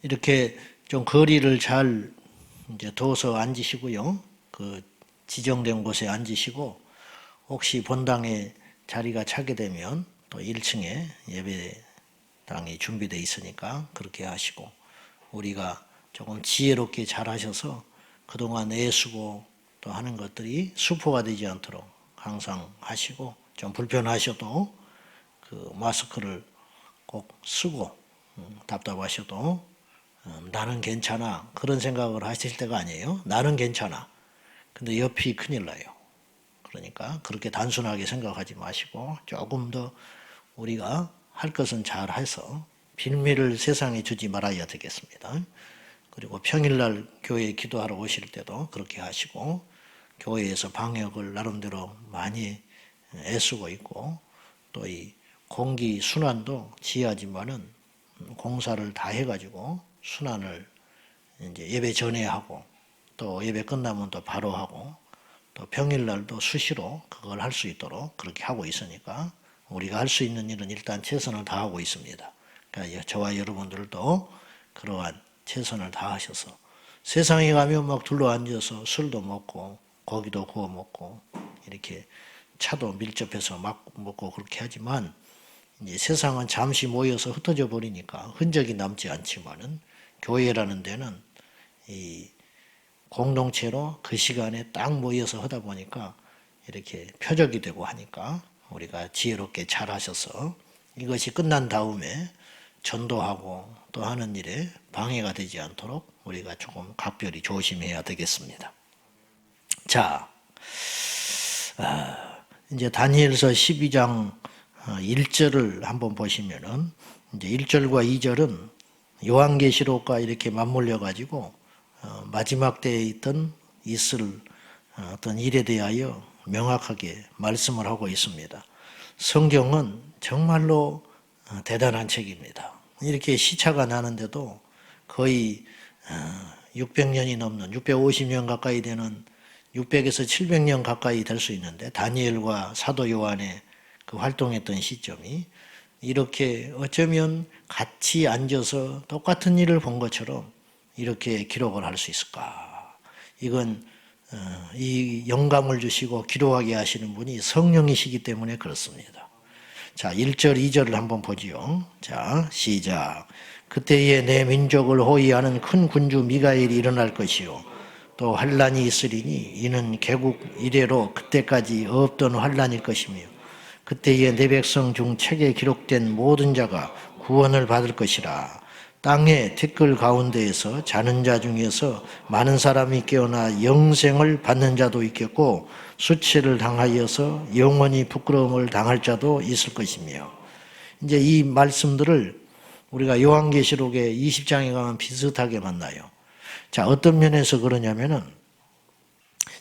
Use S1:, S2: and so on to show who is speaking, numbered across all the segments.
S1: 이렇게 좀 거리를 잘 이제 둬서 앉으시고요. 그 지정된 곳에 앉으시고 혹시 본당에 자리가 차게 되면 또 1층에 예배당이 준비되어 있으니까 그렇게 하시고 우리가 조금 지혜롭게 잘 하셔서 그동안 애쓰고 또 하는 것들이 수포가 되지 않도록 항상 하시고 좀 불편하셔도 그 마스크를 꼭 쓰고 답답하셔도 나는 괜찮아 그런 생각을 하실 때가 아니에요. 나는 괜찮아. 근데 옆이 큰일 나요. 그러니까 그렇게 단순하게 생각하지 마시고 조금 더 우리가 할 것은 잘 해서 빌미를 세상에 주지 말아야 되겠습니다. 그리고 평일날 교회에 기도하러 오실 때도 그렇게 하시고 교회에서 방역을 나름대로 많이 애쓰고 있고 또 이 공기 순환도 지하지만은 공사를 다 해가지고 순환을 이제 예배 전에 하고 또 예배 끝나면 또 바로 하고 또 평일날도 수시로 그걸 할 수 있도록 그렇게 하고 있으니까 우리가 할 수 있는 일은 일단 최선을 다하고 있습니다. 그러니까 저와 여러분들도 그러한 최선을 다하셔서 세상에 가면 막 둘러앉아서 술도 먹고 고기도 구워 먹고 이렇게 차도 밀접해서 막 먹고 그렇게 하지만 이제 세상은 잠시 모여서 흩어져 버리니까 흔적이 남지 않지만은 교회라는 데는 이 공동체로 그 시간에 딱 모여서 하다 보니까 이렇게 표적이 되고 하니까 우리가 지혜롭게 잘 하셔서 이것이 끝난 다음에 전도하고 또 하는 일에 방해가 되지 않도록 우리가 조금 각별히 조심해야 되겠습니다. 자, 이제 다니엘서 12장 1절을 한번 보시면은 이제 1절과 2절은 요한계시록과 이렇게 맞물려 가지고 마지막 때에 있을 어떤 일에 대하여 명확하게 말씀을 하고 있습니다. 성경은 정말로 대단한 책입니다. 이렇게 시차가 나는데도 거의 600년이 넘는 650년 가까이 되는 600에서 700년 가까이 될 수 있는데 다니엘과 사도 요한의 그 활동했던 시점이 이렇게 어쩌면 같이 앉아서 똑같은 일을 본 것처럼 이렇게 기록을 할 수 있을까? 이건 이 영감을 주시고 기록하게 하시는 분이 성령이시기 때문에 그렇습니다. 자, 1절, 2절을 한번 보지요. 자, 시작. 그때에 내 민족을 호위하는 큰 군주 미가엘이 일어날 것이요. 또 환란이 있으리니 이는 개국 이래로 그때까지 없던 환란일 것이며 그때에 내 백성 중 책에 기록된 모든 자가 구원을 받을 것이라. 땅의 티끌 가운데에서 자는 자 중에서 많은 사람이 깨어나 영생을 받는 자도 있겠고 수치를 당하여서 영원히 부끄러움을 당할 자도 있을 것이며 이제 이 말씀들을 우리가 요한계시록의 20장에 가면 비슷하게 만나요. 자, 어떤 면에서 그러냐면은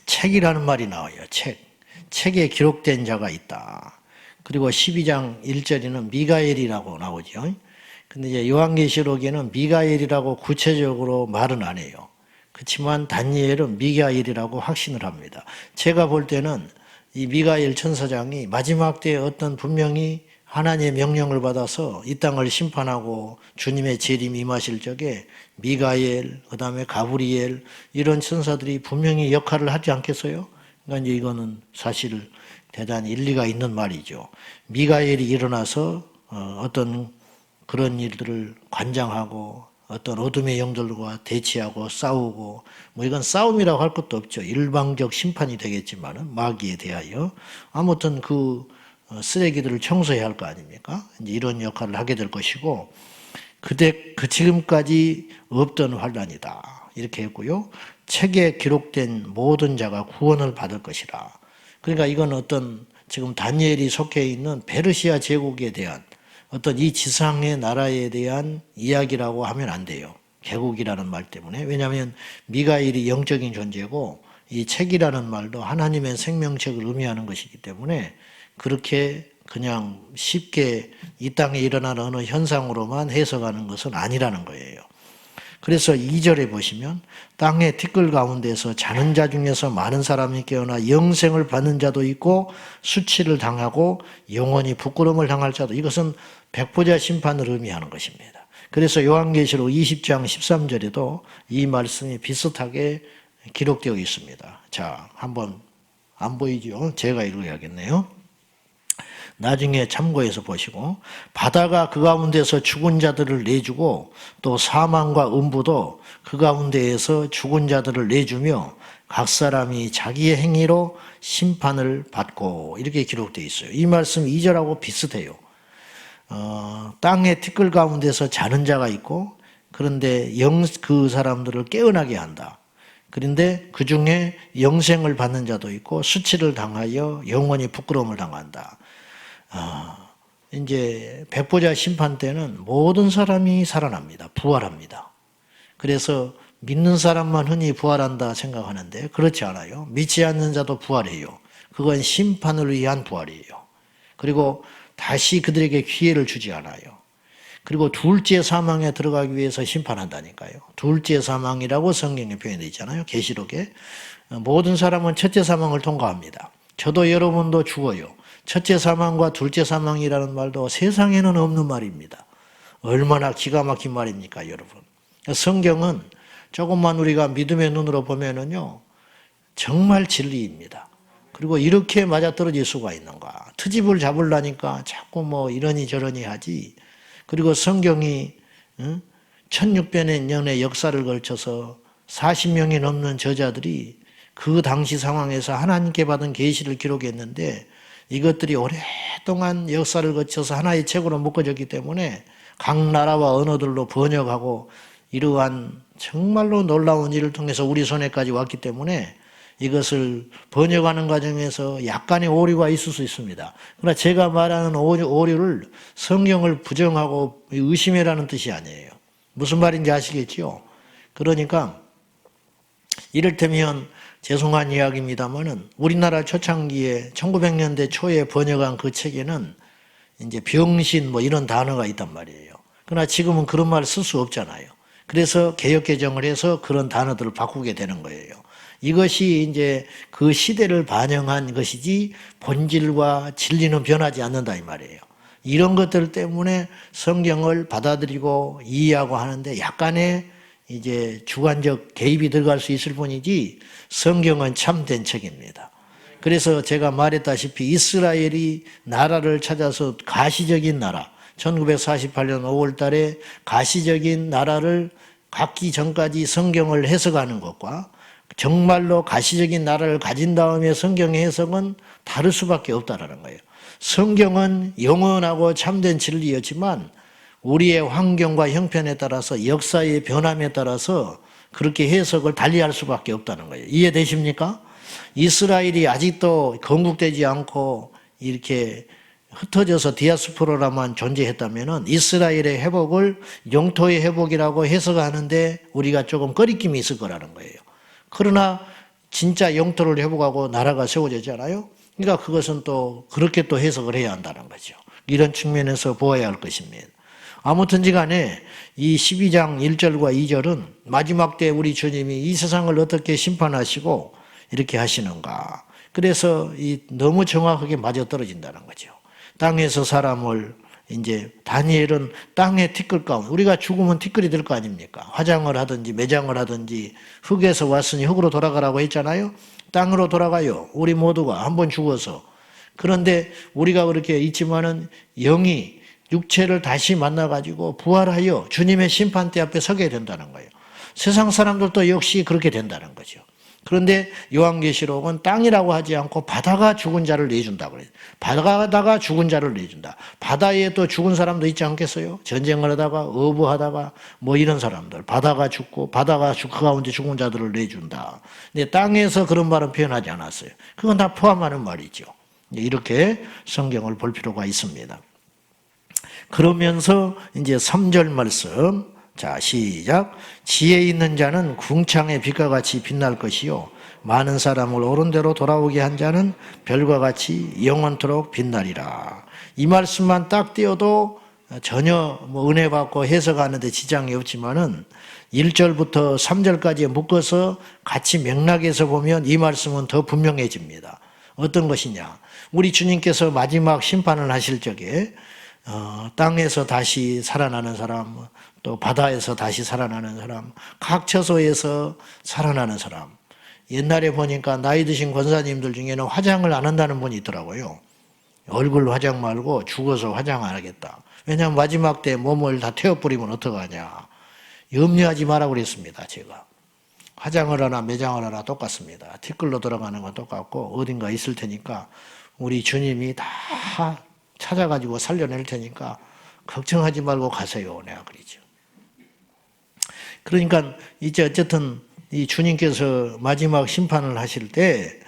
S1: 책이라는 말이 나와요. 책에 기록된 자가 있다. 그리고 12장 1절에는 미가엘이라고 나오죠. 근데 이제 요한계시록에는 미가엘이라고 구체적으로 말은 안 해요. 그렇지만 다니엘은 미가엘이라고 확신을 합니다. 제가 볼 때는 이 미가엘 천사장이 마지막 때에 어떤 분명히 하나님의 명령을 받아서 이 땅을 심판하고 주님의 재림이 임하실 적에 미가엘, 그 다음에 가브리엘 이런 천사들이 분명히 역할을 하지 않겠어요? 그러니까 이제 이거는 사실 대단히 일리가 있는 말이죠. 미가엘이 일어나서 어떤 그런 일들을 관장하고 어떤 어둠의 영들과 대치하고 싸우고 뭐 이건 싸움이라고 할 것도 없죠. 일방적 심판이 되겠지만은 마귀에 대하여 아무튼 그 쓰레기들을 청소해야 할 거 아닙니까? 이제 이런 역할을 하게 될 것이고 지금까지 없던 환란이다 이렇게 했고요. 책에 기록된 모든 자가 구원을 받을 것이라. 그러니까 이건 어떤 지금 다니엘이 속해 있는 페르시아 제국에 대한 어떤 이 지상의 나라에 대한 이야기라고 하면 안 돼요. 개국이라는 말 때문에. 왜냐하면 미가엘이 영적인 존재고 이 책이라는 말도 하나님의 생명책을 의미하는 것이기 때문에 그렇게 그냥 쉽게 이 땅에 일어나는 어느 현상으로만 해석하는 것은 아니라는 거예요. 그래서 2절에 보시면 땅의 티끌 가운데서 자는 자 중에서 많은 사람이 깨어나 영생을 받는 자도 있고 수치를 당하고 영원히 부끄러움을 당할 자도 이것은 백보자 심판을 의미하는 것입니다. 그래서 요한계시록 20장 13절에도 이 말씀이 비슷하게 기록되어 있습니다. 자, 한번 안 보이죠? 제가 읽어야겠네요. 나중에 참고해서 보시고, 바다가 그 가운데서 죽은 자들을 내주고 또 사망과 음부도 그 가운데에서 죽은 자들을 내주며 각 사람이 자기의 행위로 심판을 받고, 이렇게 기록되어 있어요. 이 말씀 2절하고 비슷해요. 땅의 티끌 가운데서 자는 자가 있고, 그런데 그 사람들을 깨어나게 한다. 그런데 그 중에 영생을 받는 자도 있고 수치를 당하여 영원히 부끄러움을 당한다. 이제 백보자 심판 때는 모든 사람이 살아납니다. 부활합니다. 그래서 믿는 사람만 흔히 부활한다 생각하는데 그렇지 않아요. 믿지 않는 자도 부활해요. 그건 심판을 위한 부활이에요. 그리고 다시 그들에게 기회를 주지 않아요. 그리고 둘째 사망에 들어가기 위해서 심판한다니까요. 둘째 사망이라고 성경에 표현되어 있잖아요. 계시록에. 모든 사람은 첫째 사망을 통과합니다. 저도 여러분도 죽어요. 첫째 사망과 둘째 사망이라는 말도 세상에는 없는 말입니다. 얼마나 기가 막힌 말입니까, 여러분. 성경은 조금만 우리가 믿음의 눈으로 보면은요, 정말 진리입니다. 그리고 이렇게 맞아떨어질 수가 있는가. 트집을 잡으려니까 자꾸 뭐 이러니 저러니 하지. 그리고 성경이 1600여 년의 역사를 걸쳐서 40명이 넘는 저자들이 그 당시 상황에서 하나님께 받은 계시를 기록했는데 이것들이 오랫동안 역사를 거쳐서 하나의 책으로 묶어졌기 때문에 각 나라와 언어들로 번역하고 이러한 정말로 놀라운 일을 통해서 우리 손에까지 왔기 때문에 이것을 번역하는 과정에서 약간의 오류가 있을 수 있습니다. 그러나 제가 말하는 오류를 성경을 부정하고 의심해라는 뜻이 아니에요. 무슨 말인지 아시겠죠? 그러니까 이를테면 죄송한 이야기입니다만은 우리나라 초창기에 1900년대 초에 번역한 그 책에는 이제 병신 뭐 이런 단어가 있단 말이에요. 그러나 지금은 그런 말 쓸 수 없잖아요. 그래서 개역 개정을 해서 그런 단어들을 바꾸게 되는 거예요. 이것이 이제 그 시대를 반영한 것이지 본질과 진리는 변하지 않는다 이 말이에요. 이런 것들 때문에 성경을 받아들이고 이해하고 하는데 약간의 이제 주관적 개입이 들어갈 수 있을 뿐이지 성경은 참된 책입니다. 그래서 제가 말했다시피 이스라엘이 나라를 찾아서 가시적인 나라, 1948년 5월 달에 가시적인 나라를 갖기 전까지 성경을 해석하는 것과 정말로 가시적인 나라를 가진 다음에 성경의 해석은 다를 수밖에 없다라는 거예요. 성경은 영원하고 참된 진리였지만 우리의 환경과 형편에 따라서 역사의 변함에 따라서 그렇게 해석을 달리할 수밖에 없다는 거예요. 이해되십니까? 이스라엘이 아직도 건국되지 않고 이렇게 흩어져서 디아스포라만 존재했다면 이스라엘의 회복을 영토의 회복이라고 해석하는데 우리가 조금 꺼리낌이 있을 거라는 거예요. 그러나 진짜 영토를 회복하고 나라가 세워졌잖아요. 그러니까 그것은 또 그렇게 또 해석을 해야 한다는 거죠. 이런 측면에서 보아야 할 것입니다. 아무튼지 간에 이 12장 1절과 2절은 마지막 때 우리 주님이 이 세상을 어떻게 심판하시고 이렇게 하시는가. 그래서 너무 정확하게 맞아떨어진다는 거죠. 땅에서 사람을 이제 다니엘은 땅의 티끌 가운데 우리가 죽으면 티끌이 될 거 아닙니까? 화장을 하든지 매장을 하든지 흙에서 왔으니 흙으로 돌아가라고 했잖아요. 땅으로 돌아가요. 우리 모두가 한번 죽어서. 그런데 우리가 그렇게 있지만은 영이 육체를 다시 만나가지고 부활하여 주님의 심판대 앞에 서게 된다는 거예요. 세상 사람들도 역시 그렇게 된다는 거죠. 그런데 요한계시록은 땅이라고 하지 않고 바다가 죽은 자를 내준다고 그래요. 바다가 죽은 자를 내준다. 바다에 또 죽은 사람도 있지 않겠어요? 전쟁을 하다가 어부하다가 뭐 이런 사람들. 바다가 죽고 바다가 그 가운데 죽은 자들을 내준다. 근데 땅에서 그런 말은 표현하지 않았어요. 그건 다 포함하는 말이죠. 이렇게 성경을 볼 필요가 있습니다. 그러면서 이제 3절 말씀, 자 시작. 지혜 있는 자는 궁창의 빛과 같이 빛날 것이요 많은 사람을 옳은 대로 돌아오게 한 자는 별과 같이 영원토록 빛나리라. 이 말씀만 딱 띄어도 전혀 뭐 은혜 받고 해석하는데 지장이 없지만은 1절부터 3절까지 묶어서 같이 맥락에서 보면 이 말씀은 더 분명해집니다. 어떤 것이냐? 우리 주님께서 마지막 심판을 하실 적에 땅에서 다시 살아나는 사람, 또 바다에서 다시 살아나는 사람, 각 처소에서 살아나는 사람. 옛날에 보니까 나이 드신 권사님들 중에는 화장을 안 한다는 분이 있더라고요. 얼굴 화장 말고 죽어서 화장 안 하겠다. 왜냐하면 마지막 때 몸을 다 태워버리면 어떡하냐. 염려하지 마라고 그랬습니다, 제가. 화장을 하나 매장을 하나 똑같습니다. 티끌로 들어가는 건 똑같고 어딘가 있을 테니까 우리 주님이 다 찾아가지고 살려낼 테니까 걱정하지 말고 가세요. 내가 그러죠. 그러니까 이제 어쨌든 이 주님께서 마지막 심판을 하실 때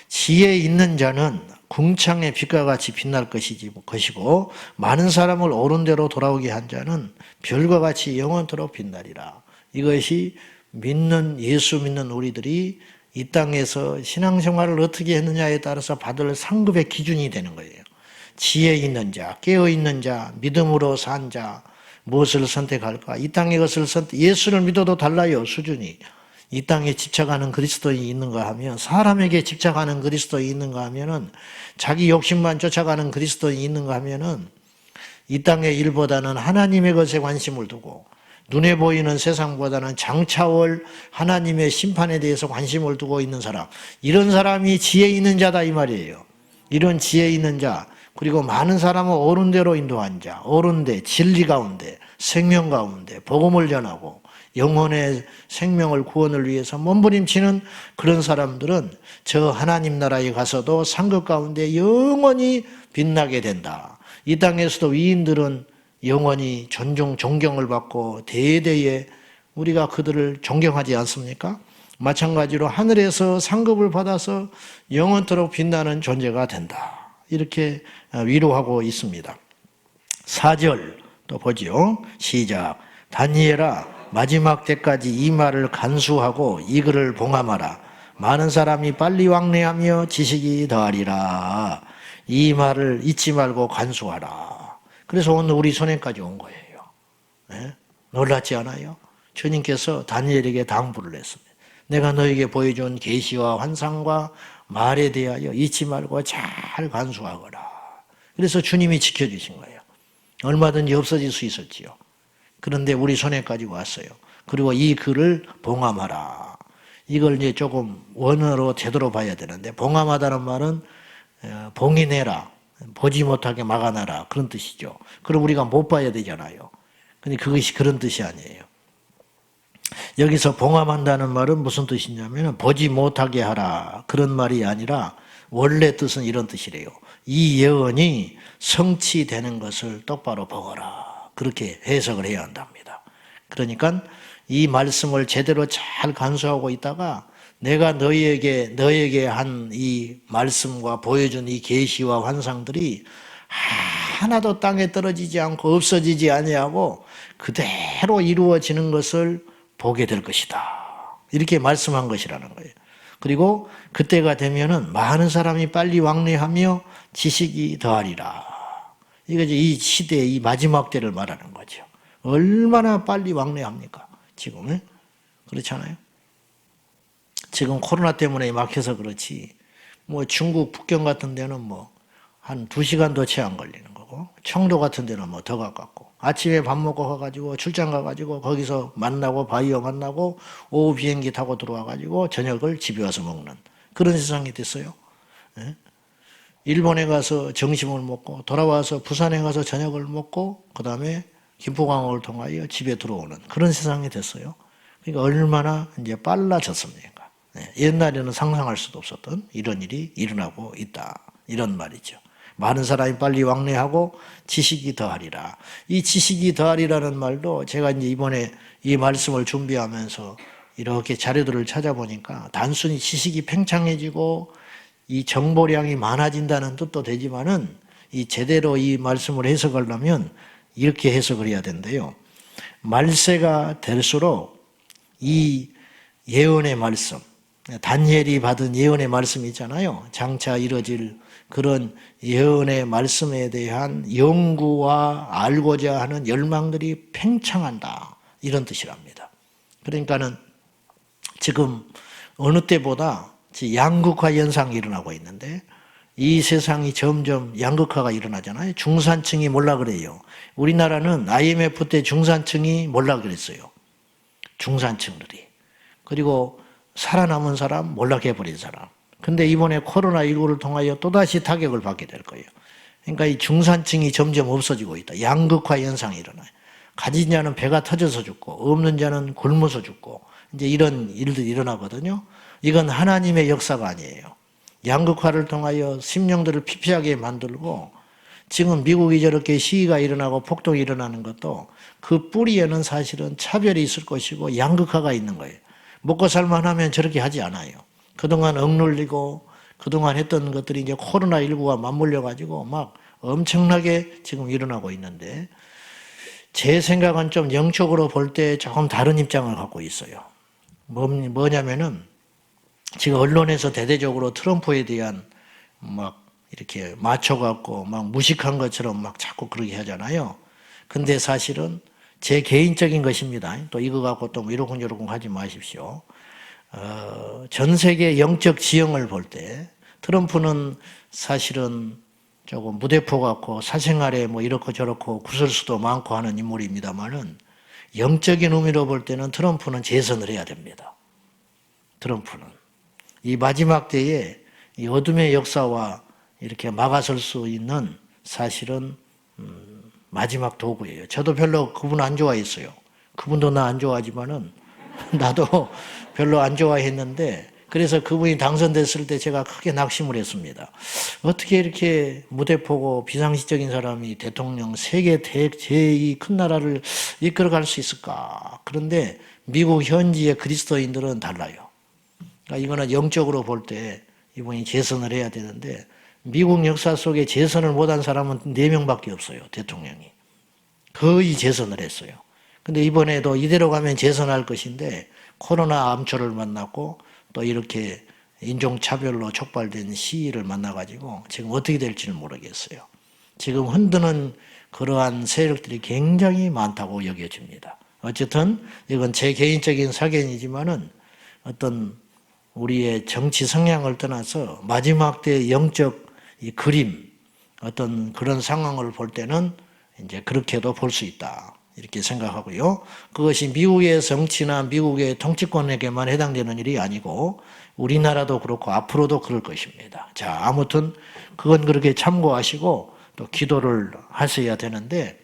S1: 지혜 있는 자는 궁창의 빛과 같이 빛날 것이고 많은 사람을 옳은 대로 돌아오게 한 자는 별과 같이 영원토록 빛나리라. 이것이 예수 믿는 우리들이 이 땅에서 신앙생활을 어떻게 했느냐에 따라서 받을 상급의 기준이 되는 거예요. 지혜 있는 자, 깨어 있는 자, 믿음으로 산 자, 무엇을 선택할까? 이 땅의 것을 예수를 믿어도 달라요, 수준이. 이 땅에 집착하는 그리스도인이 있는가 하면, 사람에게 집착하는 그리스도인이 있는가 하면은, 자기 욕심만 쫓아가는 그리스도인이 있는가 하면은, 이 땅의 일보다는 하나님의 것에 관심을 두고, 눈에 보이는 세상보다는 장차올 하나님의 심판에 대해서 관심을 두고 있는 사람, 이런 사람이 지혜 있는 자다 이 말이에요. 이런 지혜 있는 자, 그리고 많은 사람을 옳은 대로 인도한 자, 옳은 데, 진리 가운데, 생명 가운데 복음을 전하고 영혼의 생명을 구원을 위해서 몸부림치는 그런 사람들은 저 하나님 나라에 가서도 상급 가운데 영원히 빛나게 된다. 이 땅에서도 위인들은 영원히 존경을 받고 대대에 우리가 그들을 존경하지 않습니까? 마찬가지로 하늘에서 상급을 받아서 영원토록 빛나는 존재가 된다. 이렇게 위로하고 있습니다. 4절 또 보지요. 시작. 다니엘아, 마지막 때까지 이 말을 간수하고 이 글을 봉함하라. 많은 사람이 빨리 왕래하며 지식이 더하리라. 이 말을 잊지 말고 간수하라. 그래서 오늘 우리 손에까지 온 거예요. 네? 놀랍지 않아요? 주님께서 다니엘에게 당부를 했습니다. 내가 너에게 보여준 계시와 환상과 말에 대하여 잊지 말고 잘 간수하거라. 그래서 주님이 지켜주신 거예요. 얼마든지 없어질 수 있었지요. 그런데 우리 손에까지 왔어요. 그리고 이 글을 봉함하라. 이걸 이제 조금 원어로 제대로 봐야 되는데, 봉함하다는 말은 봉인해라, 보지 못하게 막아놔라, 그런 뜻이죠. 그럼 우리가 못 봐야 되잖아요. 근데 그것이 그런 뜻이 아니에요. 여기서 봉함한다는 말은 무슨 뜻이냐면 보지 못하게 하라, 그런 말이 아니라 원래 뜻은 이런 뜻이래요. 이 예언이 성취되는 것을 똑바로 보거라. 그렇게 해석을 해야 한답니다. 그러니까 이 말씀을 제대로 잘 간수하고 있다가 내가 너에게 한 이 말씀과 보여준 이 계시와 환상들이 하나도 땅에 떨어지지 않고 없어지지 아니하고 그대로 이루어지는 것을 보게 될 것이다. 이렇게 말씀한 것이라는 거예요. 그리고 그때가 되면은 많은 사람이 빨리 왕래하며 지식이 더하리라. 이거지, 이 시대의 이 마지막 때를 말하는 거죠. 얼마나 빨리 왕래합니까? 지금은 그렇잖아요. 지금 코로나 때문에 막혀서 그렇지. 뭐 중국 북경 같은 데는 뭐 한 2시간도 채 안 걸리는 거고, 청도 같은 데는 뭐 더 가깝고, 아침에 밥 먹고 가가지고 출장 가가지고 거기서 만나고 바이오 만나고 오후 비행기 타고 들어와가지고 저녁을 집에 와서 먹는 그런 세상이 됐어요. 예? 일본에 가서 점심을 먹고 돌아와서 부산에 가서 저녁을 먹고 그 다음에 김포공항을 통하여 집에 들어오는 그런 세상이 됐어요. 그러니까 얼마나 이제 빨라졌습니까? 예, 옛날에는 상상할 수도 없었던 이런 일이 일어나고 있다. 이런 말이죠. 많은 사람이 빨리 왕래하고 지식이 더하리라. 이 지식이 더하리라는 말도 제가 이제 이번에 이 말씀을 준비하면서 이렇게 자료들을 찾아보니까 단순히 지식이 팽창해지고 이 정보량이 많아진다는 뜻도 되지만은 이 제대로 이 말씀을 해석하려면 이렇게 해석을 해야 된대요. 말세가 될수록 이 예언의 말씀, 다니엘이 받은 예언의 말씀이 있잖아요. 장차 이뤄질 그런 예언의 말씀에 대한 연구와 알고자 하는 열망들이 팽창한다. 이런 뜻이랍니다. 그러니까는 지금 어느 때보다 양극화 현상이 일어나고 있는데, 이 세상이 점점 양극화가 일어나잖아요. 중산층이 몰라 그래요. 우리나라는 IMF 때 중산층이 몰라 그랬어요. 중산층들이. 그리고 살아남은 사람, 몰락해버린 사람. 근데 이번에 코로나19를 통하여 또다시 타격을 받게 될 거예요. 그러니까 이 중산층이 점점 없어지고 있다. 양극화 현상이 일어나요. 가진 자는 배가 터져서 죽고, 없는 자는 굶어서 죽고, 이제 이런 일들이 일어나거든요. 이건 하나님의 역사가 아니에요. 양극화를 통하여 심령들을 피폐하게 만들고, 지금 미국이 저렇게 시위가 일어나고 폭동이 일어나는 것도 그 뿌리에는 사실은 차별이 있을 것이고 양극화가 있는 거예요. 먹고 살만하면 저렇게 하지 않아요. 그동안 억눌리고 그동안 했던 것들이 이제 코로나19가 맞물려가지고 막 엄청나게 지금 일어나고 있는데, 제 생각은 좀 영적으로 볼 때 조금 다른 입장을 갖고 있어요. 뭐냐면은 지금 언론에서 대대적으로 트럼프에 대한 막 이렇게 맞춰갖고 막 무식한 것처럼 막 자꾸 그러게 하잖아요. 근데 사실은 제 개인적인 것입니다. 또 이거 갖고 또 이러쿵저러쿵 하지 마십시오. 전 세계 영적 지형을 볼 때 트럼프는 사실은 조금 무대포 같고 사생활에 뭐 이렇고 저렇고 구설수도 많고 하는 인물입니다만은, 영적인 의미로 볼 때는 트럼프는 재선을 해야 됩니다. 트럼프는 이 마지막 때에 이 어둠의 역사와 이렇게 막아설 수 있는 사실은 마지막 도구예요. 저도 별로 그분 안 좋아했어요. 그분도 나 안 좋아하지만은 나도 별로 안 좋아했는데, 그래서 그분이 당선됐을 때 제가 크게 낙심을 했습니다. 어떻게 이렇게 무대포고 비상식적인 사람이 대통령, 세계 제2 큰 나라를 이끌어갈 수 있을까? 그런데 미국 현지의 그리스도인들은 달라요. 그러니까 이거는 영적으로 볼 때 이분이 재선을 해야 되는데, 미국 역사 속에 재선을 못한 사람은 4명밖에 없어요. 대통령이. 거의 재선을 했어요. 근데 이번에도 이대로 가면 재선할 것인데 코로나 암초를 만났고 또 이렇게 인종차별로 촉발된 시위를 만나가지고 지금 어떻게 될지는 모르겠어요. 지금 흔드는 그러한 세력들이 굉장히 많다고 여겨집니다. 어쨌든 이건 제 개인적인 사견이지만은 어떤 우리의 정치 성향을 떠나서 마지막 때 영적 이 그림, 어떤 그런 상황을 볼 때는 이제 그렇게도 볼 수 있다, 이렇게 생각하고요. 그것이 미국의 정치나 미국의 통치권에게만 해당되는 일이 아니고 우리나라도 그렇고 앞으로도 그럴 것입니다. 자, 아무튼 그건 그렇게 참고하시고 또 기도를 하셔야 되는데,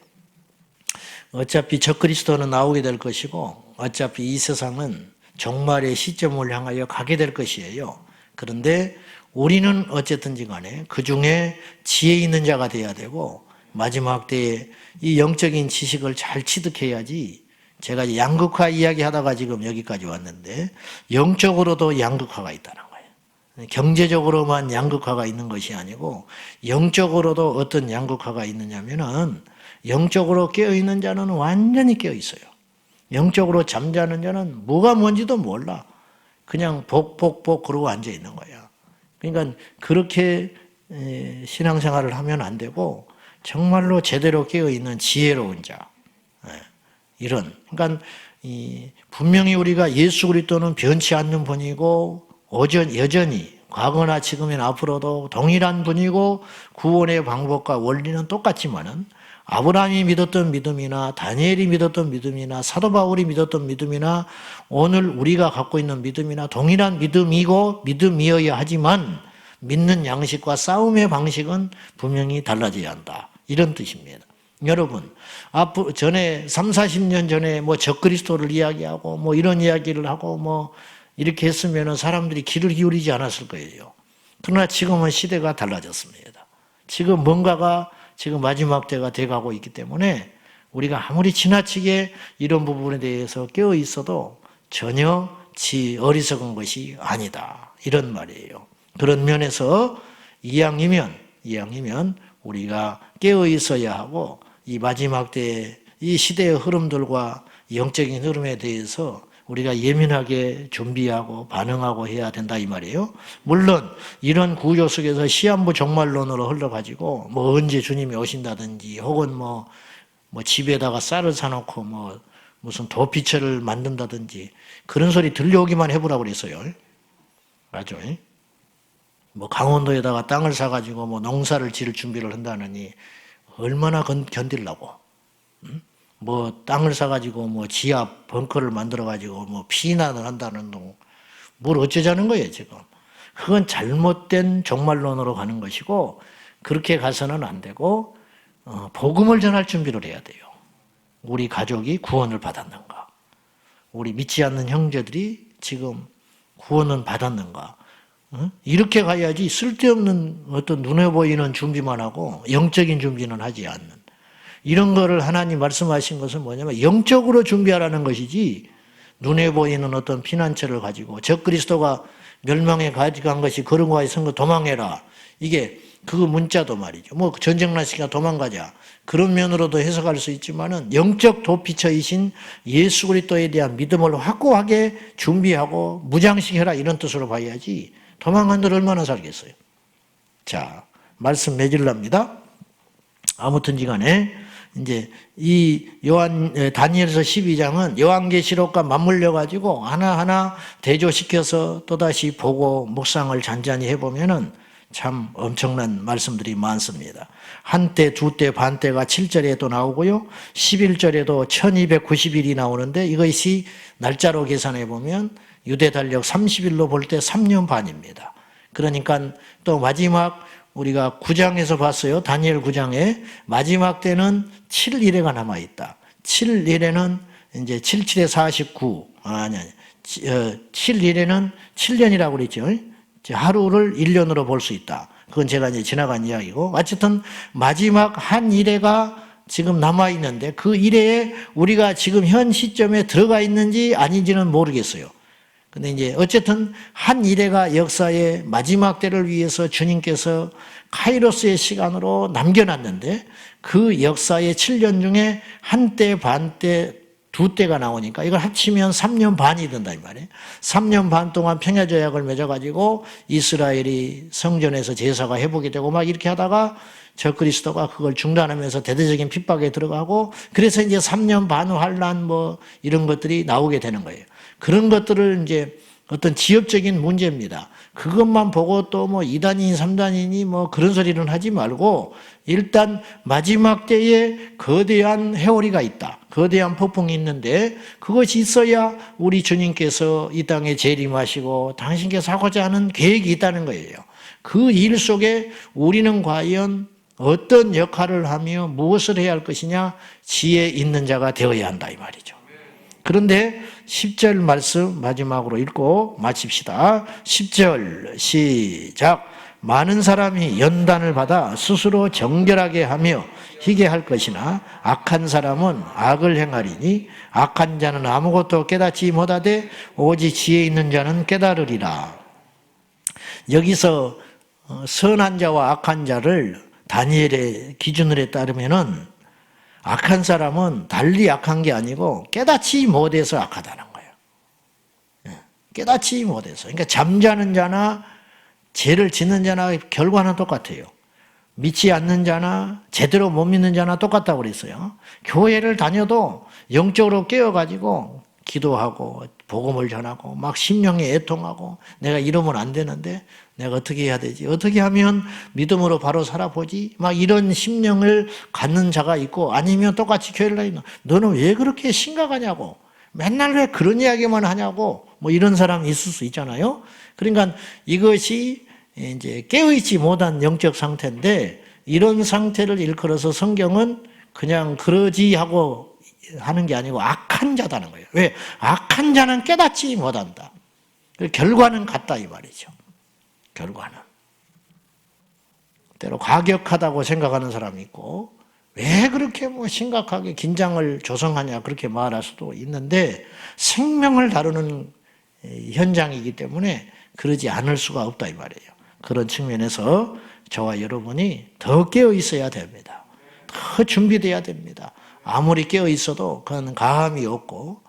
S1: 어차피 적그리스도는 나오게 될 것이고 어차피 이 세상은 종말의 시점을 향하여 가게 될 것이에요. 그런데 우리는 어쨌든지 간에 그 중에 지혜 있는 자가 돼야 되고, 마지막 때에 이 영적인 지식을 잘 취득해야지. 제가 양극화 이야기 하다가 지금 여기까지 왔는데, 영적으로도 양극화가 있다는 거예요. 경제적으로만 양극화가 있는 것이 아니고 영적으로도 어떤 양극화가 있느냐면은, 영적으로 깨어있는 자는 완전히 깨어있어요. 영적으로 잠자는 자는 뭐가 뭔지도 몰라. 그냥 복복복 그러고 앉아있는 거야. 그러니까 그렇게 신앙생활을 하면 안 되고 정말로 제대로 깨어있는 지혜로운 자, 이런, 그러니까 분명히 우리가 예수 그리스도는 변치 않는 분이고 여전히 과거나 지금이나 앞으로도 동일한 분이고 구원의 방법과 원리는 똑같지만은, 아브라함이 믿었던 믿음이나 다니엘이 믿었던 믿음이나 사도 바울이 믿었던 믿음이나 오늘 우리가 갖고 있는 믿음이나 동일한 믿음이고 믿음이어야 하지만 믿는 양식과 싸움의 방식은 분명히 달라져야 한다, 이런 뜻입니다. 여러분, 전에 30-40년 전에 뭐 적그리스도를 이야기하고 뭐 이런 이야기를 하고 뭐 이렇게 했으면 사람들이 귀를 기울이지 않았을 거예요. 그러나 지금은 시대가 달라졌습니다. 지금 뭔가가 지금 마지막 때가 돼가고 있기 때문에 우리가 아무리 지나치게 이런 부분에 대해서 깨어 있어도 전혀 어리석은 것이 아니다, 이런 말이에요. 그런 면에서 이왕이면 우리가 깨어 있어야 하고, 이 마지막 때 이 시대의 흐름들과 영적인 흐름에 대해서 우리가 예민하게 준비하고 반응하고 해야 된다, 이 말이에요. 물론 이런 구조 속에서 시한부 종말론으로 흘러가지고 뭐 언제 주님이 오신다든지 혹은 뭐 집에다가 쌀을 사놓고 뭐 무슨 도피처를 만든다든지 그런 소리 들려오기만 해보라고 그랬어요. 맞죠? 뭐 강원도에다가 땅을 사가지고 뭐 농사를 지을 준비를 한다느니 얼마나 견딜라고. 뭐 땅을 사가지고 뭐 지하 벙커를 만들어가지고 뭐 피난을 한다는 뭘 어쩌자는 거예요 지금. 그건 잘못된 종말론으로 가는 것이고 그렇게 가서는 안 되고 복음을 전할 준비를 해야 돼요. 우리 가족이 구원을 받았는가? 우리 믿지 않는 형제들이 지금 구원은 받았는가? 이렇게 가야지 쓸데없는 어떤 눈에 보이는 준비만 하고 영적인 준비는 하지 않는 이런 거를 하나님 말씀하신 것은 뭐냐면 영적으로 준비하라는 것이지 눈에 보이는 어떤 피난처를 가지고 적그리스도가 멸망에 가져간 것이 그런거에 선거 도망해라. 이게 그 문자도 말이죠. 뭐 전쟁 났으니까 도망가자. 그런 면으로도 해석할 수 있지만은 영적 도피처이신 예수 그리스도에 대한 믿음을 확고하게 준비하고 무장시켜라 이런 뜻으로 봐야지 도망간들 얼마나 살겠어요. 자, 말씀 맺으랍니다. 아무튼지 간에 이제 이 다니엘서 12장은 요한계시록과 맞물려 가지고 하나하나 대조시켜서 또다시 보고 묵상을 잔잔히 해보면은 참 엄청난 말씀들이 많습니다. 한때, 두때, 반때가 7절에도 나오고요. 11절에도 1290일이 나오는데 이것이 날짜로 계산해 보면 유대 달력 30일로 볼 때 3년 반입니다. 그러니까 또 마지막 우리가 9장에서 봤어요. 다니엘 9장에 마지막 때는 7일에가 남아있다. 7일에는 이제 77에 49, 7일에는 7년이라고 그랬죠. 하루를 1년으로 볼 수 있다. 그건 제가 이제 지나간 이야기고. 어쨌든 마지막 한 일회가 지금 남아있는데 그 일회에 우리가 지금 현 시점에 들어가 있는지 아닌지는 모르겠어요. 근데 이제 어쨌든 한 일회가 역사의 마지막 때를 위해서 주님께서 카이로스의 시간으로 남겨놨는데 그 역사의 7년 중에 한 때, 반 때, 두 때가 나오니까 이걸 합치면 3년 반이 된다 이 말이에요. 3년 반 동안 평화조약을 맺어가지고 이스라엘이 성전에서 제사가 회복이 되고 막 이렇게 하다가 적그리스도가 그걸 중단하면서 대대적인 핍박에 들어가고 그래서 이제 3년 반 환란 뭐 이런 것들이 나오게 되는 거예요. 그런 것들을 이제 어떤 지엽적인 문제입니다. 그것만 보고 또 뭐 2단이니 3단이니 뭐 그런 소리는 하지 말고 일단 마지막 때에 거대한 회오리가 있다. 거대한 폭풍이 있는데 그것이 있어야 우리 주님께서 이 땅에 재림하시고 당신께서 하고자 하는 계획이 있다는 거예요. 그 일 속에 우리는 과연 어떤 역할을 하며 무엇을 해야 할 것이냐 지혜 있는 자가 되어야 한다 이 말이죠. 그런데 10절 말씀 마지막으로 읽고 마칩시다. 10절 시작. 많은 사람이 연단을 받아 스스로 정결하게 하며 희게 할 것이나 악한 사람은 악을 행하리니 악한 자는 아무것도 깨닫지 못하되 오직 지혜 있는 자는 깨달으리라. 여기서 선한 자와 악한 자를 다니엘의 기준으로 따르면은 악한 사람은 달리 악한 게 아니고 깨닫지 못해서 악하다는 거예요. 깨닫지 못해서. 그러니까 잠자는 자나 죄를 짓는 자나 결과는 똑같아요. 믿지 않는 자나 제대로 못 믿는 자나 똑같다고 그랬어요. 교회를 다녀도 영적으로 깨어가지고 기도하고 복음을 전하고 막 심령에 애통하고 내가 이러면 안 되는데 내가 어떻게 해야 되지? 어떻게 하면 믿음으로 바로 살아보지? 막 이런 심령을 갖는 자가 있고 아니면 똑같이 교회를 다니는 너는 왜 그렇게 심각하냐고 맨날 왜 그런 이야기만 하냐고 뭐 이런 사람이 있을 수 있잖아요. 그러니까 이것이 이제 깨어있지 못한 영적 상태인데 이런 상태를 일컬어서 성경은 그냥 그러지 하고 하는 게 아니고 악한 자다는 거예요. 왜? 악한 자는 깨닫지 못한다. 결과는 같다 이 말이죠. 결과는. 때로 과격하다고 생각하는 사람이 있고 왜 그렇게 뭐 심각하게 긴장을 조성하냐 그렇게 말할 수도 있는데 생명을 다루는 현장이기 때문에 그러지 않을 수가 없다 이 말이에요. 그런 측면에서 저와 여러분이 더 깨어 있어야 됩니다. 더 준비돼야 됩니다. 아무리 깨어 있어도 그건 가함이 없고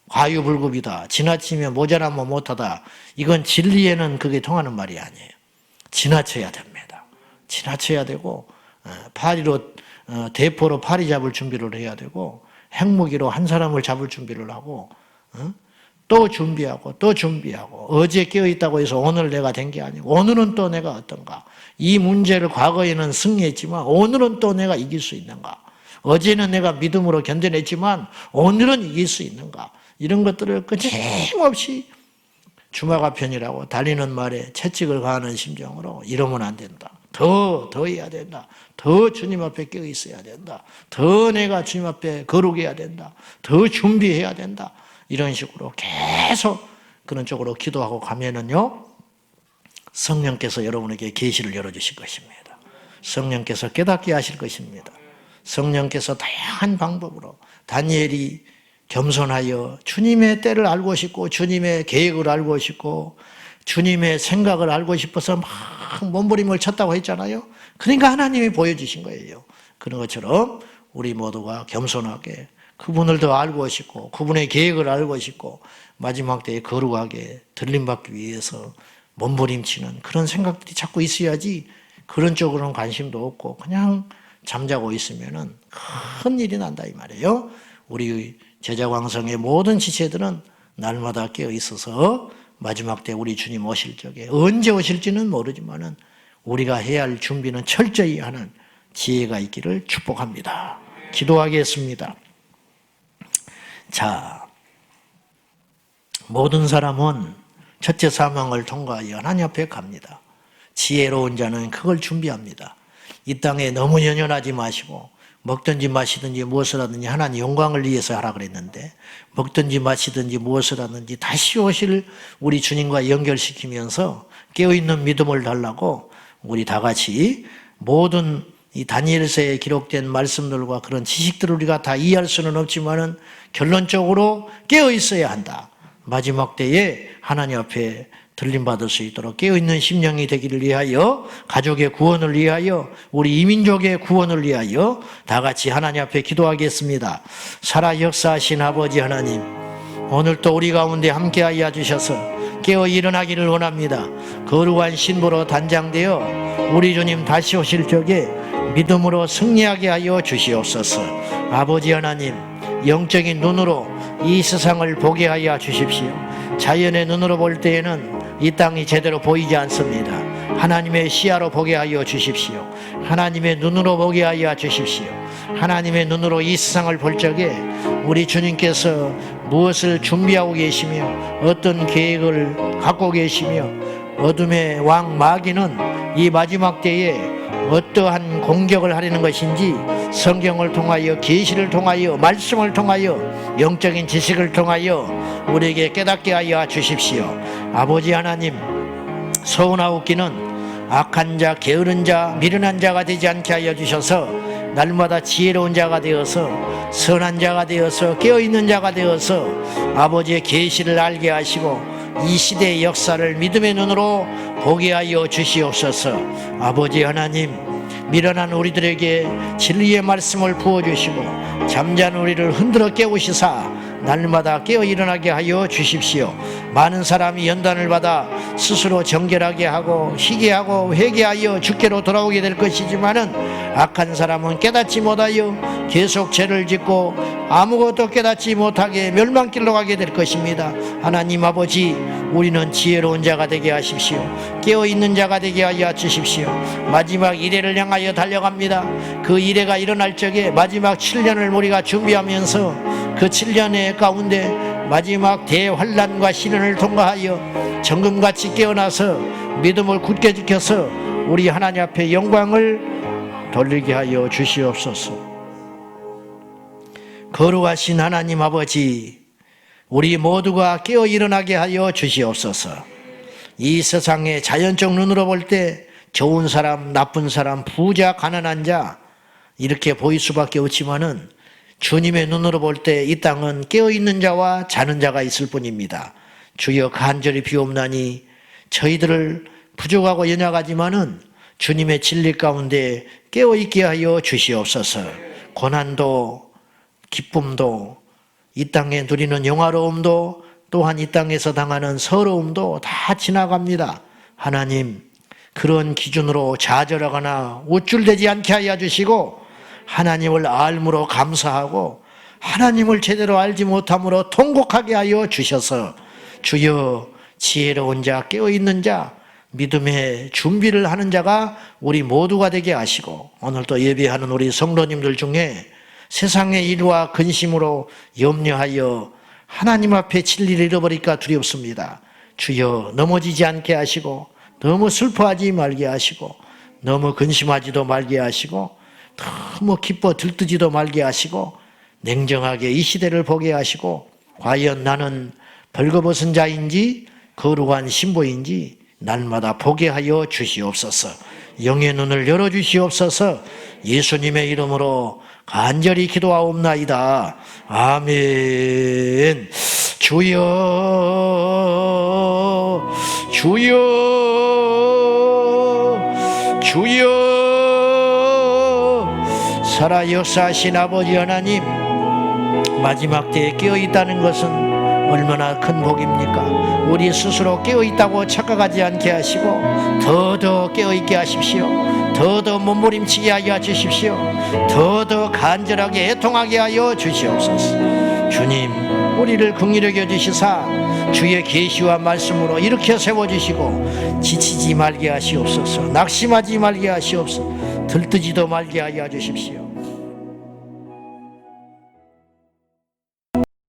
S1: 과유불급이다. 지나치면 모자라면 못하다. 이건 진리에는 그게 통하는 말이 아니에요. 지나쳐야 됩니다. 지나쳐야 되고 파리로 대포로 파리 잡을 준비를 해야 되고 핵무기로 한 사람을 잡을 준비를 하고 또 준비하고 또 준비하고, 어제 깨어있다고 해서 오늘 내가 된 게 아니고 오늘은 또 내가 어떤가, 이 문제를 과거에는 승리했지만 오늘은 또 내가 이길 수 있는가, 어제는 내가 믿음으로 견뎌냈지만 오늘은 이길 수 있는가, 이런 것들을 끊임없이 주마가편이라고 달리는 말에 채찍을 가하는 심정으로 이러면 안 된다, 더 해야 된다, 더 주님 앞에 깨어 있어야 된다, 더 내가 주님 앞에 거룩해야 된다, 더 준비해야 된다, 이런 식으로 계속 그런 쪽으로 기도하고 가면은요, 성령께서 여러분에게 계시를 열어주실 것입니다. 성령께서 깨닫게 하실 것입니다. 성령께서 다양한 방법으로, 다니엘이 겸손하여 주님의 때를 알고 싶고 주님의 계획을 알고 싶고 주님의 생각을 알고 싶어서 막 몸부림을 쳤다고 했잖아요. 그러니까 하나님이 보여주신 거예요. 그런 것처럼 우리 모두가 겸손하게 그분을 더 알고 싶고 그분의 계획을 알고 싶고 마지막 때에 거룩하게 들림받기 위해서 몸부림치는 그런 생각들이 자꾸 있어야지, 그런 쪽으로는 관심도 없고 그냥 잠자고 있으면은 큰 일이 난다 이 말이에요. 우리 제자광성의 모든 지체들은 날마다 깨어 있어서 마지막 때 우리 주님 오실 적에, 언제 오실지는 모르지만은 우리가 해야 할 준비는 철저히 하는 지혜가 있기를 축복합니다. 기도하겠습니다. 자, 모든 사람은 첫째 사망을 통과하여 하나님 앞에 갑니다. 지혜로운 자는 그걸 준비합니다. 이 땅에 너무 연연하지 마시고 먹든지 마시든지 무엇을 하든지 하나님 영광을 위해서 하라 그랬는데, 먹든지 마시든지 무엇을 하든지 다시 오실 우리 주님과 연결시키면서 깨어있는 믿음을 달라고 우리 다 같이 모든 이 다니엘서에 기록된 말씀들과 그런 지식들을 우리가 다 이해할 수는 없지만은 결론적으로 깨어 있어야 한다. 마지막 때에 하나님 앞에 들림받을 수 있도록 깨어있는 심령이 되기를 위하여, 가족의 구원을 위하여, 우리 이민족의 구원을 위하여 다 같이 하나님 앞에 기도하겠습니다. 살아 역사하신 아버지 하나님, 오늘 또 우리 가운데 함께하여 주셔서 깨어 일어나기를 원합니다. 거룩한 신부로 단장되어 우리 주님 다시 오실 적에 믿음으로 승리하게 하여 주시옵소서. 아버지 하나님, 영적인 눈으로 이 세상을 보게 하여 주십시오. 자연의 눈으로 볼 때에는 이 땅이 제대로 보이지 않습니다. 하나님의 시야로 보게 하여 주십시오. 하나님의 눈으로 보게 하여 주십시오. 하나님의 눈으로 이 세상을 볼 적에 우리 주님께서 무엇을 준비하고 계시며 어떤 계획을 갖고 계시며 어둠의 왕 마귀는 이 마지막 때에 어떠한 공격을 하려는 것인지 성경을 통하여, 계시를 통하여, 말씀을 통하여, 영적인 지식을 통하여 우리에게 깨닫게 하여 주십시오. 아버지 하나님, 서운하옵기는 악한 자, 게으른 자, 미련한 자가 되지 않게 하여 주셔서 날마다 지혜로운 자가 되어서, 선한 자가 되어서, 깨어있는 자가 되어서 아버지의 계시를 알게 하시고 이 시대의 역사를 믿음의 눈으로 보게 하여 주시옵소서. 아버지 하나님, 미련한 우리들에게 진리의 말씀을 부어주시고 잠자는 우리를 흔들어 깨우시사 날마다 깨어 일어나게 하여 주십시오. 많은 사람이 연단을 받아 스스로 정결하게 하고 희게하고 회개하여 주께로 돌아오게 될 것이지만은 악한 사람은 깨닫지 못하여 계속 죄를 짓고 아무것도 깨닫지 못하게 멸망길로 가게 될 것입니다. 하나님 아버지, 우리는 지혜로운 자가 되게 하십시오. 깨어있는 자가 되게 하여 주십시오. 마지막 이래를 향하여 달려갑니다. 그 이래가 일어날 적에 마지막 7년을 우리가 준비하면서 그 7년의 가운데 마지막 대환란과 시련을 통과하여 정금같이 깨어나서 믿음을 굳게 지켜서 우리 하나님 앞에 영광을 돌리게 하여 주시옵소서. 거룩하신 하나님 아버지, 우리 모두가 깨어 일어나게 하여 주시옵소서. 이 세상의 자연적 눈으로 볼 때 좋은 사람, 나쁜 사람, 부자, 가난한 자 이렇게 보일 수밖에 없지만은 주님의 눈으로 볼 때 이 땅은 깨어있는 자와 자는 자가 있을 뿐입니다. 주여, 간절히 비옵나니 저희들을 부족하고 연약하지만은 주님의 진리 가운데 깨어있게 하여 주시옵소서. 고난도 기쁨도 이 땅에 누리는 영화로움도 또한 이 땅에서 당하는 서러움도 다 지나갑니다. 하나님, 그런 기준으로 좌절하거나 우쭐대지 않게 하여 주시고 하나님을 알므로 감사하고 하나님을 제대로 알지 못함으로 통곡하게 하여 주셔서 주여 지혜로운 자 깨어있는 자 믿음의 준비를 하는 자가 우리 모두가 되게 하시고 오늘도 예배하는 우리 성도님들 중에 세상의 일과 근심으로 염려하여 하나님 앞에 진리를 잃어버릴까 두렵습니다. 주여 넘어지지 않게 하시고 너무 슬퍼하지 말게 하시고 너무 근심하지도 말게 하시고 너무 기뻐 들뜨지도 말게 하시고 냉정하게 이 시대를 보게 하시고 과연 나는 벌거벗은 자인지 거룩한 신부인지 날마다 보게 하여 주시옵소서. 영의 눈을 열어주시옵소서. 예수님의 이름으로 간절히 기도하옵나이다. 아멘. 주여 주여 주여 살아 역사하신 아버지 하나님, 마지막 때에 깨어있다는 것은 얼마나 큰 복입니까? 우리 스스로 깨어있다고 착각하지 않게 하시고 더더 깨어있게 하십시오. 더더 몸부림치게 하여 주십시오. 더더 간절하게 애통하게 하여 주시옵소서. 주님, 우리를 긍휼히 여겨주시사 주의 계시와 말씀으로 일으켜 세워주시고 지치지 말게 하시옵소서. 낙심하지 말게 하시옵소서. 들뜨지도 말게 하여 주십시오.